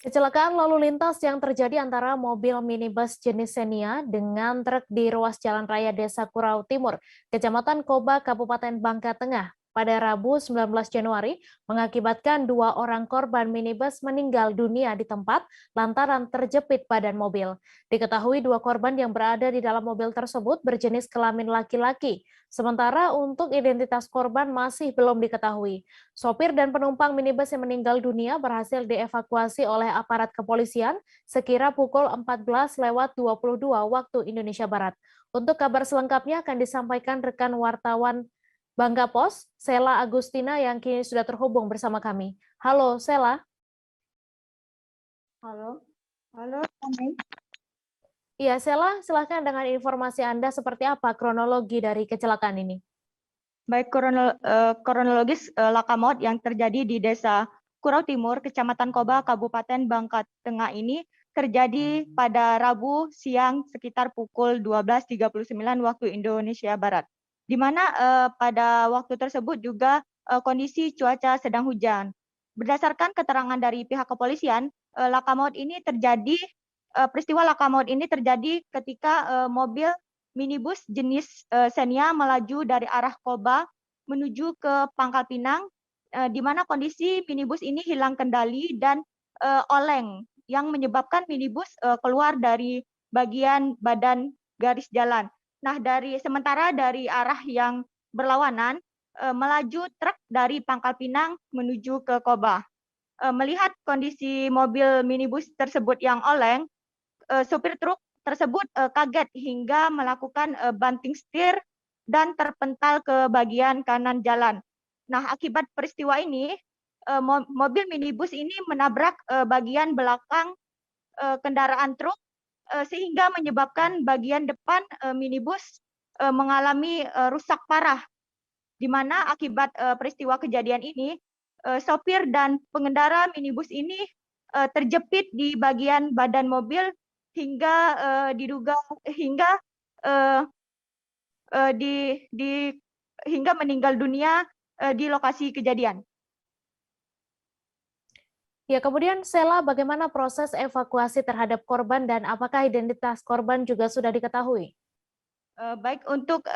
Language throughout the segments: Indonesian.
Kecelakaan lalu lintas yang terjadi antara mobil minibus jenis Xenia dengan truk di ruas jalan raya Desa Kurau Timur, Kecamatan Koba, Kabupaten Bangka Tengah, pada Rabu 19 Januari mengakibatkan dua orang korban minibus meninggal dunia di tempat lantaran terjepit badan mobil. Diketahui dua korban yang berada di dalam mobil tersebut berjenis kelamin laki-laki, sementara untuk identitas korban masih belum diketahui. Sopir dan penumpang minibus yang meninggal dunia berhasil dievakuasi oleh aparat kepolisian sekira pukul 14.22 waktu Indonesia Barat. Untuk kabar selengkapnya akan disampaikan rekan wartawan Bangga Pos, Sela Agustina yang kini sudah terhubung bersama kami. Halo, Sela. Halo, Tami. Iya, Sela, silahkan dengan informasi Anda seperti apa kronologi dari kecelakaan ini. Baik, kronologis laka maut yang terjadi di Desa Kurau Timur, Kecamatan Koba, Kabupaten Bangka Tengah ini terjadi pada Rabu siang sekitar pukul 12.39 waktu Indonesia Barat. Di mana pada waktu tersebut juga kondisi cuaca sedang hujan. Berdasarkan keterangan dari pihak kepolisian, peristiwa laka maut ini terjadi ketika mobil minibus jenis Xenia melaju dari arah Koba menuju ke Pangkal Pinang, di mana kondisi minibus ini hilang kendali dan oleng yang menyebabkan minibus keluar dari bagian badan garis jalan. Nah, sementara dari arah yang berlawanan melaju truk dari Pangkal Pinang menuju ke Koba. Melihat kondisi mobil minibus tersebut yang oleng, sopir truk tersebut kaget hingga melakukan banting setir dan terpental ke bagian kanan jalan. Nah, akibat peristiwa ini, mobil minibus ini menabrak bagian belakang kendaraan truk sehingga menyebabkan bagian depan minibus mengalami rusak parah. Di mana akibat peristiwa kejadian ini, sopir dan pengendara minibus ini terjepit di bagian badan mobil hingga hingga meninggal dunia di lokasi kejadian. Ya, kemudian Sela, bagaimana proses evakuasi terhadap korban dan apakah identitas korban juga sudah diketahui? Baik, untuk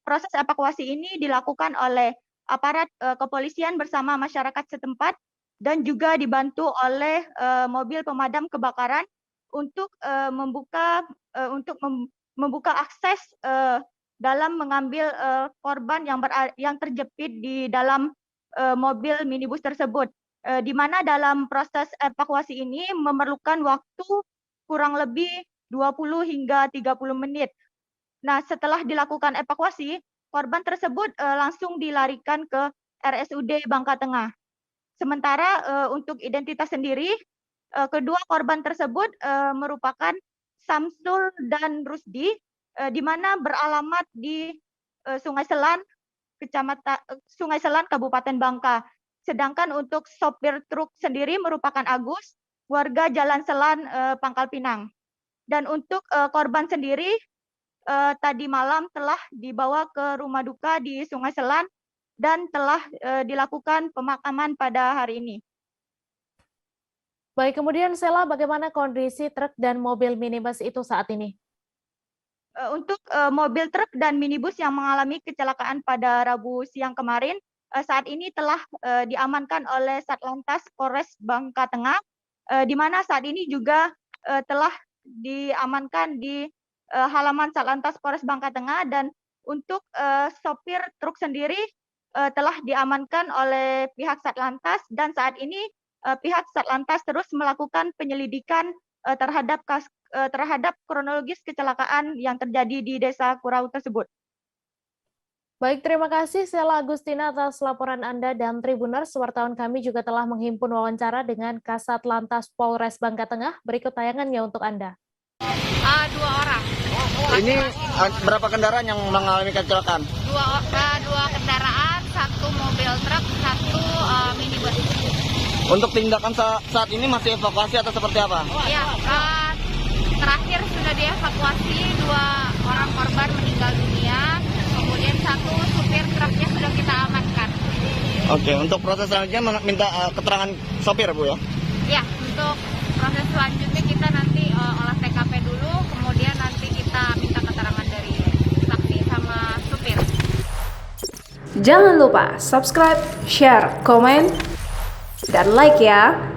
proses evakuasi ini dilakukan oleh aparat kepolisian bersama masyarakat setempat dan juga dibantu oleh mobil pemadam kebakaran untuk membuka akses dalam mengambil korban yang terjepit di dalam mobil minibus tersebut. Di mana dalam proses evakuasi ini memerlukan waktu kurang lebih 20 hingga 30 menit. Nah, setelah dilakukan evakuasi, korban tersebut langsung dilarikan ke RSUD Bangka Tengah. Sementara untuk identitas sendiri, kedua korban tersebut merupakan Samsul dan Rusdi, di mana beralamat di Sungai Selan, Kabupaten Bangka. Sedangkan untuk sopir truk sendiri merupakan Agus, warga Jalan Selan, Pangkal Pinang. Dan untuk korban sendiri, tadi malam telah dibawa ke rumah duka di Sungai Selan dan telah dilakukan pemakaman pada hari ini. Baik, kemudian Sela, bagaimana kondisi truk dan mobil minibus itu saat ini? Untuk mobil truk dan minibus yang mengalami kecelakaan pada Rabu siang kemarin, saat ini telah diamankan oleh Satlantas Polres Bangka Tengah, di mana saat ini juga telah diamankan di halaman Satlantas Polres Bangka Tengah, dan untuk sopir truk sendiri telah diamankan oleh pihak Satlantas, dan saat ini pihak Satlantas terus melakukan penyelidikan terhadap kronologis kecelakaan yang terjadi di Desa Kurau tersebut. Baik, terima kasih Sela Agustina atas laporan Anda, dan Tribuners, wartawan kami juga telah menghimpun wawancara dengan Kasat Lantas Polres Bangka Tengah. Berikut tayangannya untuk Anda. 2 orang. Ini berapa kendaraan yang mengalami kecelakaan? Dua kendaraan, 1 mobil truk, 1 minibus. Untuk tindakan saat ini masih evakuasi atau seperti apa? Ya, terakhir sudah dievakuasi 2 orang korban meninggal dunia, kemudian 1 supir truknya sudah kita amankan. Oke, untuk proses selanjutnya minta keterangan sopir, Bu ya? Ya, untuk proses selanjutnya kita nanti olah TKP dulu, kemudian nanti kita minta keterangan dari saksi sama supir. Jangan lupa subscribe, share, komen, dan like ya.